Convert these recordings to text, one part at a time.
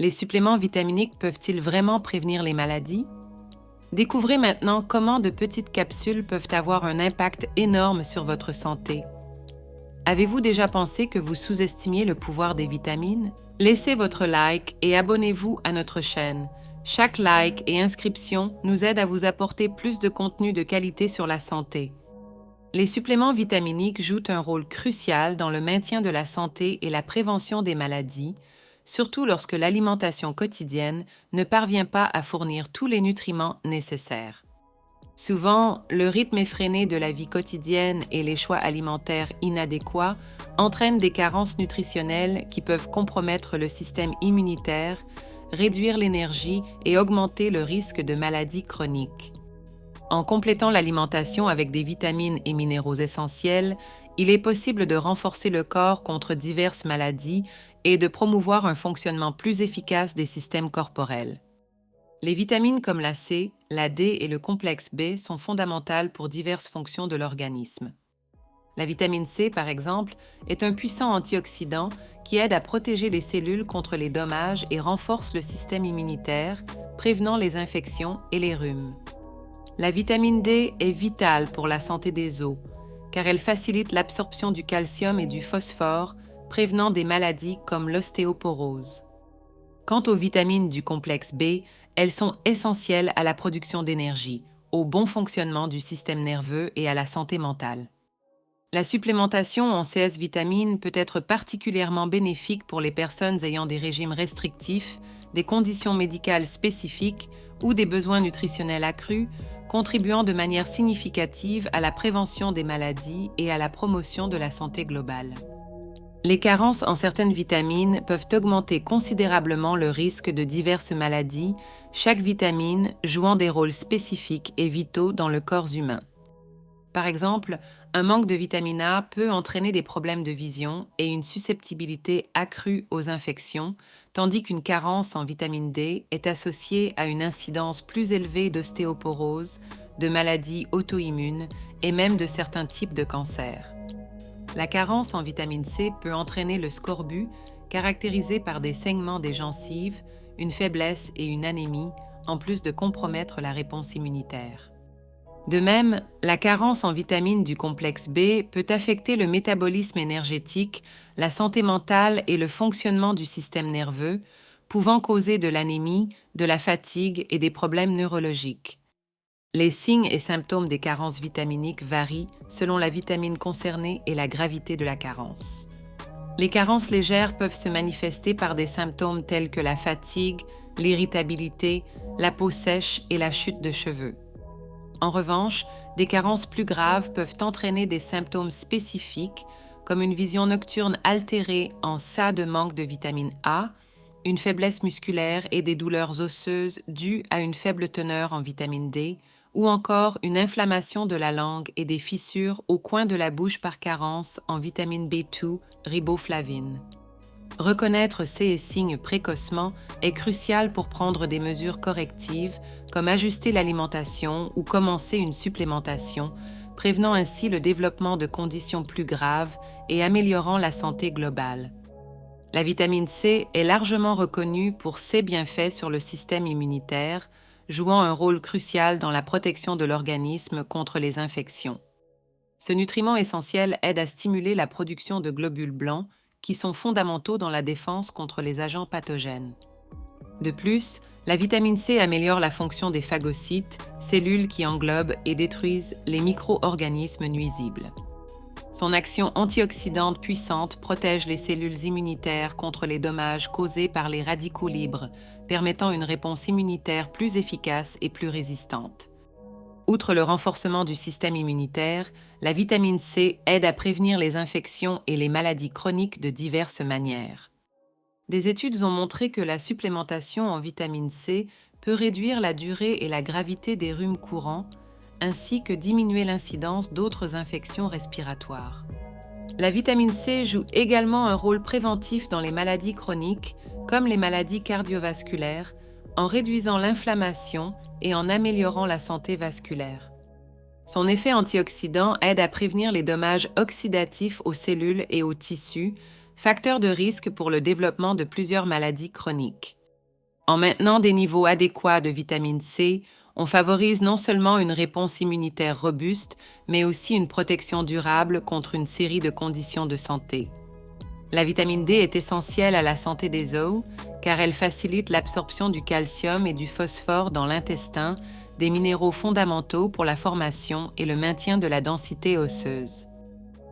Les suppléments vitaminiques peuvent-ils vraiment prévenir les maladies? Découvrez maintenant comment de petites capsules peuvent avoir un impact énorme sur votre santé. Avez-vous déjà pensé que vous sous-estimiez le pouvoir des vitamines? Laissez votre like et abonnez-vous à notre chaîne. Chaque like et inscription nous aide à vous apporter plus de contenu de qualité sur la santé. Les suppléments vitaminiques jouent un rôle crucial dans le maintien de la santé et la prévention des maladies, surtout lorsque l'alimentation quotidienne ne parvient pas à fournir tous les nutriments nécessaires. Souvent, le rythme effréné de la vie quotidienne et les choix alimentaires inadéquats entraînent des carences nutritionnelles qui peuvent compromettre le système immunitaire, réduire l'énergie et augmenter le risque de maladies chroniques. En complétant l'alimentation avec des vitamines et minéraux essentiels, il est possible de renforcer le corps contre diverses maladies et de promouvoir un fonctionnement plus efficace des systèmes corporels. Les vitamines comme la C, la D et le complexe B sont fondamentales pour diverses fonctions de l'organisme. La vitamine C, par exemple, est un puissant antioxydant qui aide à protéger les cellules contre les dommages et renforce le système immunitaire, prévenant les infections et les rhumes. La vitamine D est vitale pour la santé des os, car elle facilite l'absorption du calcium et du phosphore, prévenant des maladies comme l'ostéoporose. Quant aux vitamines du complexe B, elles sont essentielles à la production d'énergie, au bon fonctionnement du système nerveux et à la santé mentale. La supplémentation en CS-vitamine peut être particulièrement bénéfique pour les personnes ayant des régimes restrictifs, des conditions médicales spécifiques ou des besoins nutritionnels accrus, contribuant de manière significative à la prévention des maladies et à la promotion de la santé globale. Les carences en certaines vitamines peuvent augmenter considérablement le risque de diverses maladies, chaque vitamine jouant des rôles spécifiques et vitaux dans le corps humain. Par exemple, un manque de vitamine A peut entraîner des problèmes de vision et une susceptibilité accrue aux infections, tandis qu'une carence en vitamine D est associée à une incidence plus élevée d'ostéoporose, de maladies auto-immunes et même de certains types de cancers. La carence en vitamine C peut entraîner le scorbut, caractérisé par des saignements des gencives, une faiblesse et une anémie, en plus de compromettre la réponse immunitaire. De même, la carence en vitamines du complexe B peut affecter le métabolisme énergétique, la santé mentale et le fonctionnement du système nerveux, pouvant causer de l'anémie, de la fatigue et des problèmes neurologiques. Les signes et symptômes des carences vitaminiques varient selon la vitamine concernée et la gravité de la carence. Les carences légères peuvent se manifester par des symptômes tels que la fatigue, l'irritabilité, la peau sèche et la chute de cheveux. En revanche, des carences plus graves peuvent entraîner des symptômes spécifiques comme une vision nocturne altérée en cas de manque de vitamine A, une faiblesse musculaire et des douleurs osseuses dues à une faible teneur en vitamine D, ou encore une inflammation de la langue et des fissures au coin de la bouche par carence en vitamine B2, riboflavine. Reconnaître ces signes précocement est crucial pour prendre des mesures correctives comme ajuster l'alimentation ou commencer une supplémentation, prévenant ainsi le développement de conditions plus graves et améliorant la santé globale. La vitamine C est largement reconnue pour ses bienfaits sur le système immunitaire, jouant un rôle crucial dans la protection de l'organisme contre les infections. Ce nutriment essentiel aide à stimuler la production de globules blancs, qui sont fondamentaux dans la défense contre les agents pathogènes. De plus, la vitamine C améliore la fonction des phagocytes, cellules qui englobent et détruisent les micro-organismes nuisibles. Son action antioxydante puissante protège les cellules immunitaires contre les dommages causés par les radicaux libres, permettant une réponse immunitaire plus efficace et plus résistante. Outre le renforcement du système immunitaire, la vitamine C aide à prévenir les infections et les maladies chroniques de diverses manières. Des études ont montré que la supplémentation en vitamine C peut réduire la durée et la gravité des rhumes courants, ainsi que diminuer l'incidence d'autres infections respiratoires. La vitamine C joue également un rôle préventif dans les maladies chroniques, comme les maladies cardiovasculaires, en réduisant l'inflammation et en améliorant la santé vasculaire. Son effet antioxydant aide à prévenir les dommages oxydatifs aux cellules et aux tissus, facteurs de risque pour le développement de plusieurs maladies chroniques. En maintenant des niveaux adéquats de vitamine C, on favorise non seulement une réponse immunitaire robuste, mais aussi une protection durable contre une série de conditions de santé. La vitamine D est essentielle à la santé des os car elle facilite l'absorption du calcium et du phosphore dans l'intestin, des minéraux fondamentaux pour la formation et le maintien de la densité osseuse.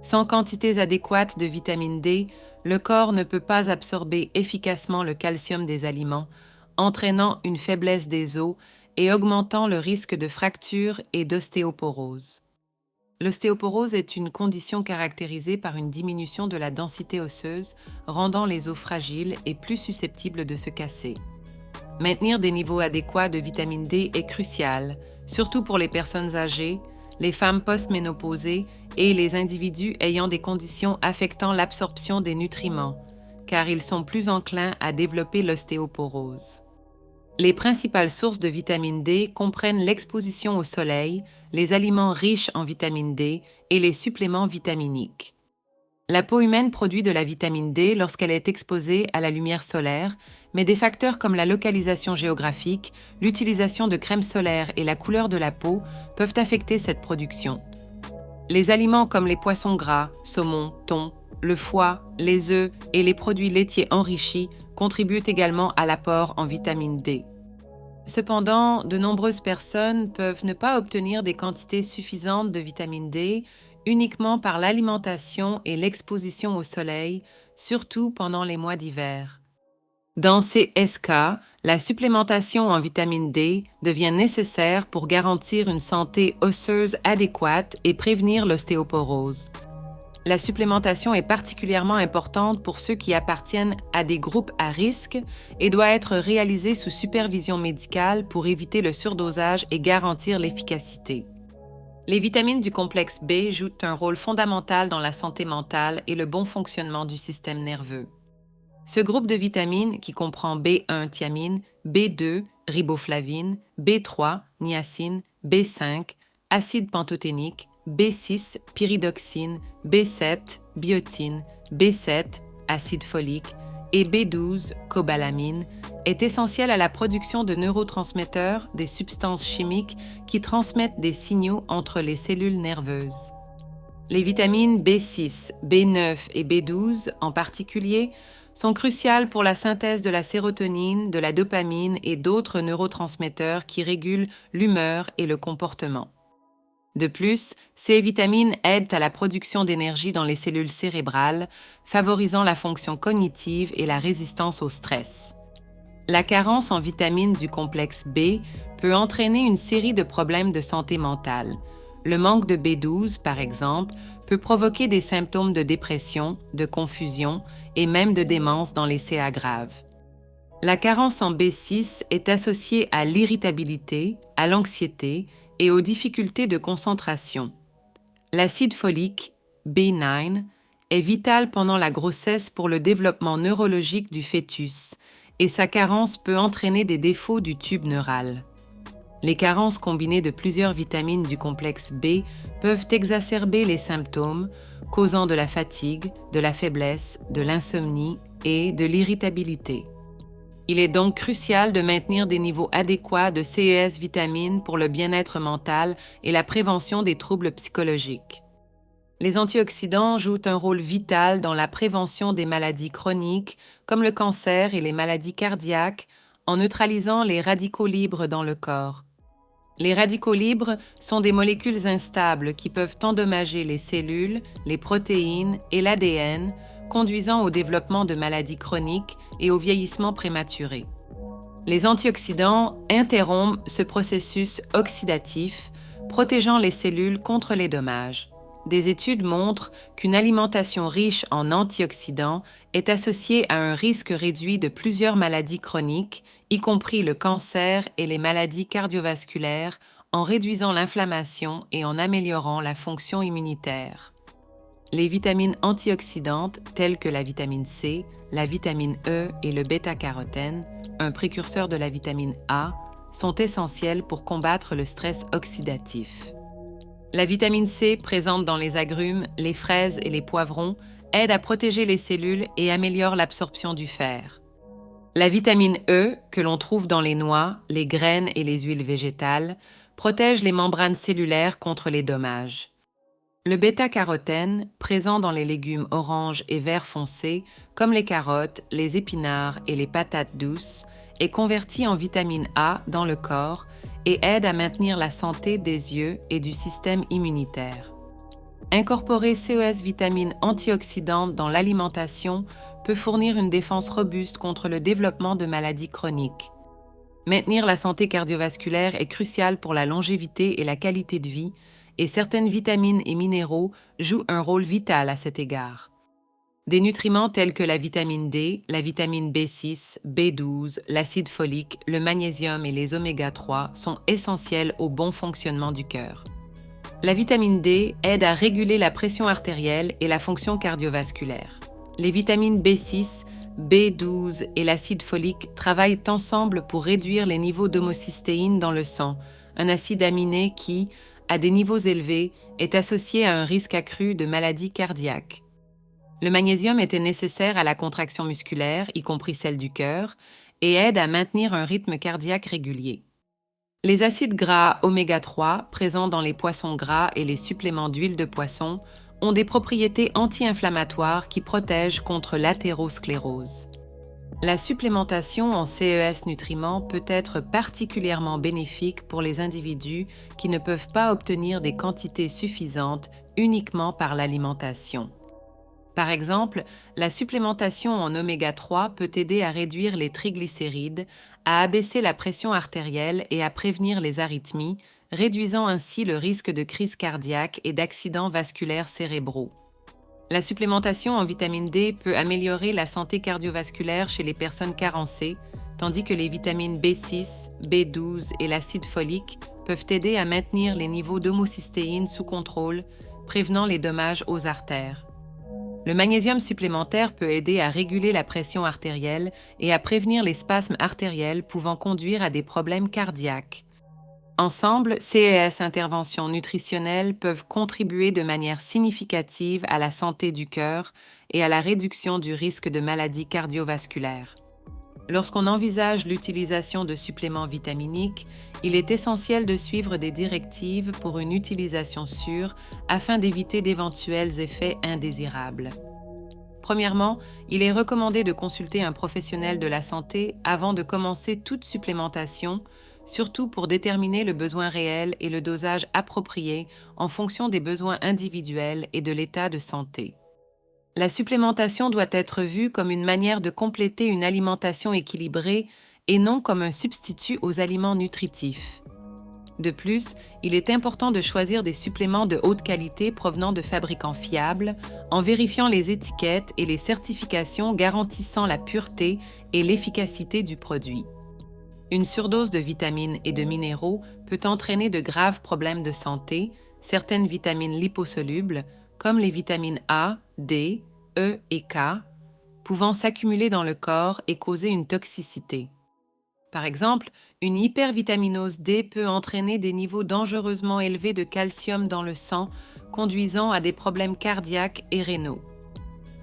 Sans quantités adéquates de vitamine D, le corps ne peut pas absorber efficacement le calcium des aliments, entraînant une faiblesse des os et augmentant le risque de fracture et d'ostéoporose. L'ostéoporose est une condition caractérisée par une diminution de la densité osseuse, rendant les os fragiles et plus susceptibles de se casser. Maintenir des niveaux adéquats de vitamine D est crucial, surtout pour les personnes âgées, les femmes post-ménopausées et les individus ayant des conditions affectant l'absorption des nutriments, car ils sont plus enclins à développer l'ostéoporose. Les principales sources de vitamine D comprennent l'exposition au soleil, les aliments riches en vitamine D et les suppléments vitaminiques. La peau humaine produit de la vitamine D lorsqu'elle est exposée à la lumière solaire, mais des facteurs comme la localisation géographique, l'utilisation de crème solaire et la couleur de la peau peuvent affecter cette production. Les aliments comme les poissons gras, saumon, thon, le foie, les œufs et les produits laitiers enrichis contribuent également à l'apport en vitamine D. Cependant, de nombreuses personnes peuvent ne pas obtenir des quantités suffisantes de vitamine D uniquement par l'alimentation et l'exposition au soleil, surtout pendant les mois d'hiver. Dans ces cas, la supplémentation en vitamine D devient nécessaire pour garantir une santé osseuse adéquate et prévenir l'ostéoporose. La supplémentation est particulièrement importante pour ceux qui appartiennent à des groupes à risque et doit être réalisée sous supervision médicale pour éviter le surdosage et garantir l'efficacité. Les vitamines du complexe B jouent un rôle fondamental dans la santé mentale et le bon fonctionnement du système nerveux. Ce groupe de vitamines, qui comprend B1 thiamine, B2 riboflavine, B3 niacine, B5 acide pantothénique, B6 pyridoxine, B7 biotine, B7 acide folique et B12 cobalamine est essentiel à la production de neurotransmetteurs, des substances chimiques qui transmettent des signaux entre les cellules nerveuses. Les vitamines B6, B9 et B12 en particulier sont cruciales pour la synthèse de la sérotonine, de la dopamine et d'autres neurotransmetteurs qui régulent l'humeur et le comportement. De plus, ces vitamines aident à la production d'énergie dans les cellules cérébrales, favorisant la fonction cognitive et la résistance au stress. La carence en vitamines du complexe B peut entraîner une série de problèmes de santé mentale. Le manque de B12, par exemple, peut provoquer des symptômes de dépression, de confusion et même de démence dans les CA graves. La carence en B6 est associée à l'irritabilité, à l'anxiété et aux difficultés de concentration. L'acide folique, B9, est vital pendant la grossesse pour le développement neurologique du fœtus et sa carence peut entraîner des défauts du tube neural. Les carences combinées de plusieurs vitamines du complexe B peuvent exacerber les symptômes, causant de la fatigue, de la faiblesse, de l'insomnie et de l'irritabilité. Il est donc crucial de maintenir des niveaux adéquats de ces vitamines pour le bien-être mental et la prévention des troubles psychologiques. Les antioxydants jouent un rôle vital dans la prévention des maladies chroniques comme le cancer et les maladies cardiaques en neutralisant les radicaux libres dans le corps. Les radicaux libres sont des molécules instables qui peuvent endommager les cellules, les protéines et l'ADN, conduisant au développement de maladies chroniques et au vieillissement prématuré. Les antioxydants interrompent ce processus oxydatif, protégeant les cellules contre les dommages. Des études montrent qu'une alimentation riche en antioxydants est associée à un risque réduit de plusieurs maladies chroniques, y compris le cancer et les maladies cardiovasculaires, en réduisant l'inflammation et en améliorant la fonction immunitaire. Les vitamines antioxydantes telles que la vitamine C, la vitamine E et le bêta-carotène, un précurseur de la vitamine A, sont essentielles pour combattre le stress oxydatif. La vitamine C présente dans les agrumes, les fraises et les poivrons aide à protéger les cellules et améliore l'absorption du fer. La vitamine E, que l'on trouve dans les noix, les graines et les huiles végétales, protège les membranes cellulaires contre les dommages. Le bêta-carotène, présent dans les légumes orange et vert foncé, comme les carottes, les épinards et les patates douces, est converti en vitamine A dans le corps et aide à maintenir la santé des yeux et du système immunitaire. Incorporer CES vitamines antioxydantes dans l'alimentation peut fournir une défense robuste contre le développement de maladies chroniques. Maintenir la santé cardiovasculaire est crucial pour la longévité et la qualité de vie, et certaines vitamines et minéraux jouent un rôle vital à cet égard. Des nutriments tels que la vitamine D, la vitamine B6, B12, l'acide folique, le magnésium et les oméga-3 sont essentiels au bon fonctionnement du cœur. La vitamine D aide à réguler la pression artérielle et la fonction cardiovasculaire. Les vitamines B6, B12 et l'acide folique travaillent ensemble pour réduire les niveaux d'homocystéine dans le sang, un acide aminé qui, à des niveaux élevés, est associé à un risque accru de maladies cardiaques. Le magnésium était nécessaire à la contraction musculaire, y compris celle du cœur, et aide à maintenir un rythme cardiaque régulier. Les acides gras oméga-3, présents dans les poissons gras et les suppléments d'huile de poisson, ont des propriétés anti-inflammatoires qui protègent contre l'athérosclérose. La supplémentation en CES nutriments peut être particulièrement bénéfique pour les individus qui ne peuvent pas obtenir des quantités suffisantes uniquement par l'alimentation. Par exemple, la supplémentation en oméga-3 peut aider à réduire les triglycérides, à abaisser la pression artérielle et à prévenir les arythmies, réduisant ainsi le risque de crise cardiaque et d'accidents vasculaires cérébraux. La supplémentation en vitamine D peut améliorer la santé cardiovasculaire chez les personnes carencées, tandis que les vitamines B6, B12 et l'acide folique peuvent aider à maintenir les niveaux d'homocystéine sous contrôle, prévenant les dommages aux artères. Le magnésium supplémentaire peut aider à réguler la pression artérielle et à prévenir les spasmes artériels pouvant conduire à des problèmes cardiaques. Ensemble, CES interventions nutritionnelles peuvent contribuer de manière significative à la santé du cœur et à la réduction du risque de maladies cardiovasculaires. Lorsqu'on envisage l'utilisation de suppléments vitaminiques, il est essentiel de suivre des directives pour une utilisation sûre afin d'éviter d'éventuels effets indésirables. Premièrement, il est recommandé de consulter un professionnel de la santé avant de commencer toute supplémentation, surtout pour déterminer le besoin réel et le dosage approprié en fonction des besoins individuels et de l'état de santé. La supplémentation doit être vue comme une manière de compléter une alimentation équilibrée et non comme un substitut aux aliments nutritifs. De plus, il est important de choisir des suppléments de haute qualité provenant de fabricants fiables, en vérifiant les étiquettes et les certifications garantissant la pureté et l'efficacité du produit. Une surdose de vitamines et de minéraux peut entraîner de graves problèmes de santé, certaines vitamines liposolubles, comme les vitamines A, D, E et K, pouvant s'accumuler dans le corps et causer une toxicité. Par exemple, une hypervitaminose D peut entraîner des niveaux dangereusement élevés de calcium dans le sang, conduisant à des problèmes cardiaques et rénaux.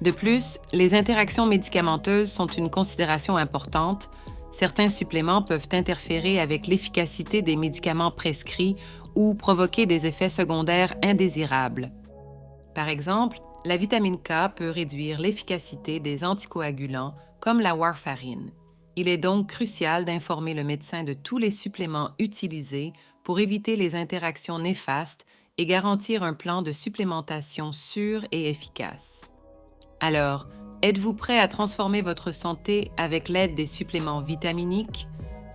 De plus, les interactions médicamenteuses sont une considération importante. Certains suppléments peuvent interférer avec l'efficacité des médicaments prescrits ou provoquer des effets secondaires indésirables. Par exemple, la vitamine K peut réduire l'efficacité des anticoagulants comme la warfarine. Il est donc crucial d'informer le médecin de tous les suppléments utilisés pour éviter les interactions néfastes et garantir un plan de supplémentation sûr et efficace. Alors, êtes-vous prêt à transformer votre santé avec l'aide des suppléments vitaminiques?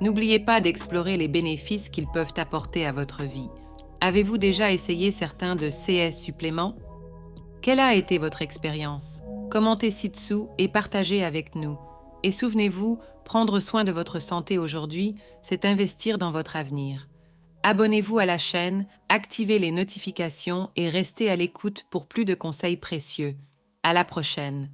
N'oubliez pas d'explorer les bénéfices qu'ils peuvent apporter à votre vie. Avez-vous déjà essayé certains de ces suppléments? Quelle a été votre expérience? Commentez ci-dessous et partagez avec nous. Et souvenez-vous, prendre soin de votre santé aujourd'hui, c'est investir dans votre avenir. Abonnez-vous à la chaîne, activez les notifications et restez à l'écoute pour plus de conseils précieux. À la prochaine!